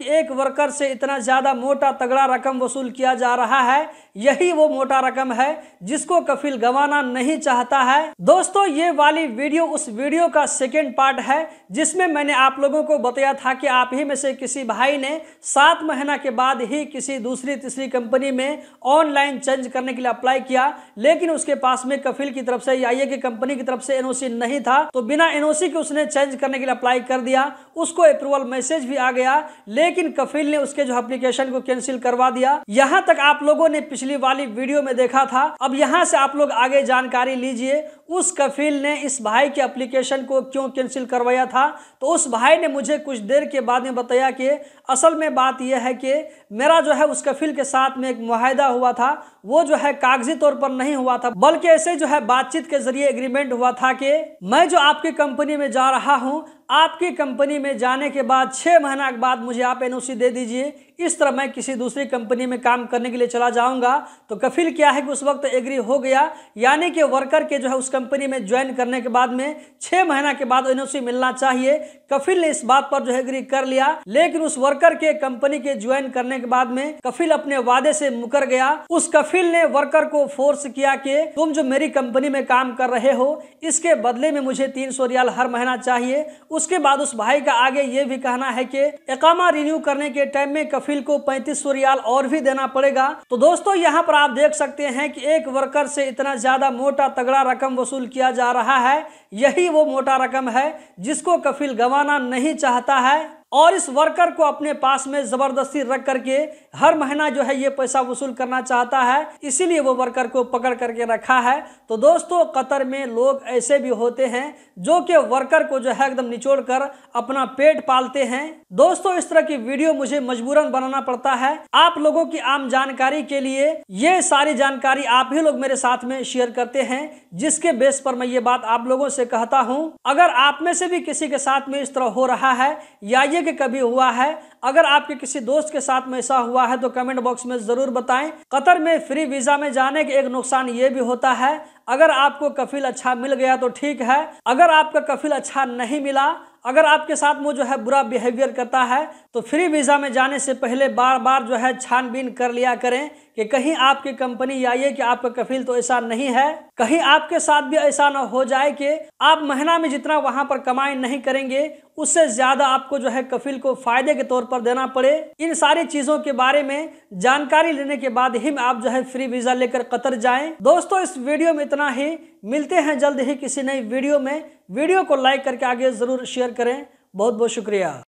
कि एक वर्कर से इतना ज़्यादा मोटा तगड़ा रकम वसूल किया जा रहा है, यही वो मोटा रकम है जिसको कफिल गंवाना नहीं चाहता है। दोस्तों, ये वाली वीडियो उस वीडियो का सेकेंड पार्ट है जिसमें मैंने आप लोगों को बताया था कि आप ही में से किसी भाई ने 7 महीना के बाद ही किसी दूसरी तीसरी कंपनी में ऑनलाइन चेंज करने के लिए अप्लाई किया, लेकिन उसके पास में कफिल की तरफ से या ये की कंपनी की तरफ से एनओसी नहीं था, तो बिना एनओसी के उसने चेंज करने के लिए अप्लाई कर दिया। उसको अप्रूवल मैसेज भी आ गया, लेकिन कफिल ने उसके जो एप्लीकेशन को कैंसिल करवा दिया। यहां तक आप लोगों ने पिछली वाली वीडियो में देखा था। अब यहां से आप लोग आगे जानकारी लीजिए उस कफिल ने इस भाई के एप्लीकेशन को क्यों कैंसिल करवाया था। तो उस भाई ने मुझे कुछ देर के बाद में बताया कि असल में बात यह है कि मेरा जो है उस कफिल के साथ में एक मुआहदा हुआ था, वो जो है कागजी तौर पर नहीं हुआ था, बल्कि ऐसे जो है बातचीत के जरिए एग्रीमेंट हुआ था कि मैं जो आपकी कंपनी में जा रहा हूं, आपकी कंपनी में जाने के बाद 6 महीना के बाद मुझे आप एनओसी दे दीजिए, इस तरह मैं किसी दूसरी कंपनी में काम करने के लिए चला जाऊंगा। तो कफिल क्या है कि उस वक्त एग्री हो गया, यानी कि वर्कर के जो है उस कंपनी में ज्वाइन करने के बाद में 6 महीना के बाद एनओसी मिलना चाहिए। कफिल ने इस बात पर जो है एग्री कर लिया, लेकिन उस वर्कर के कंपनी के ज्वाइन करने के बाद में कफिल अपने वादे से मुकर गया। उस कफिल ने वर्कर को फोर्स किया कि तुम जो मेरी कंपनी में काम कर रहे हो, इसके बदले में मुझे 300 रियाल हर महीना चाहिए। उसके बाद उस भाई का आगे ये भी कहना है कि इकामा रिन्यू करने के टाइम में कफिल को 3500 रियाल और भी देना पड़ेगा। तो दोस्तों, यहाँ पर आप देख सकते हैं कि एक वर्कर से इतना ज्यादा मोटा तगड़ा रकम वसूल किया जा रहा है, यही वो मोटा रकम है जिसको कफिल गंवाना नहीं चाहता है और इस वर्कर को अपने पास में जबरदस्ती रख करके हर महीना जो है ये पैसा वसूल करना चाहता है, इसीलिए वो वर्कर को पकड़ करके रखा है। तो दोस्तों, कतर में लोग ऐसे भी होते हैं जो कि वर्कर को जो है एकदम निचोड़ कर अपना पेट पालते हैं। दोस्तों, इस तरह की वीडियो मुझे मजबूरन बनाना पड़ता है आप लोगों की आम जानकारी के लिए। ये सारी जानकारी आप ही लोग मेरे साथ में शेयर करते हैं, जिसके बेस पर मैं ये बात आप लोगों से कहता हूं। अगर आप में से भी किसी के साथ में इस तरह हो रहा है या ये कि कभी हुआ है, अगर आपके किसी दोस्त के साथ में ऐसा हुआ है तो कमेंट बॉक्स में जरूर बताएं। कतर में फ्री वीजा में जाने के एक नुकसान ये भी होता है, अगर आपको कफिल अच्छा मिल गया तो ठीक है, अगर आपका कफिल अच्छा नहीं मिला, अगर आपके साथ वो जो है बुरा बिहेवियर करता है, तो फ्री वीजा में जाने से पहले बार बार जो है छानबीन कर लिया करें कि कहीं आपकी कंपनी या ये कि आपका कफिल तो ऐसा नहीं है, कहीं आपके साथ भी ऐसा ना हो जाए कि आप महीना में जितना वहां पर कमाई नहीं करेंगे उससे ज्यादा आपको जो है कफिल को फायदे के तौर पर देना पड़े। इन सारी चीजों के बारे में जानकारी लेने के बाद ही आप जो है फ्री वीजा लेकर कतर जाएं। दोस्तों, इस वीडियो में इतना ही, मिलते हैं जल्द ही किसी नई वीडियो में। वीडियो को लाइक करके आगे जरूर शेयर करें। बहुत बहुत शुक्रिया।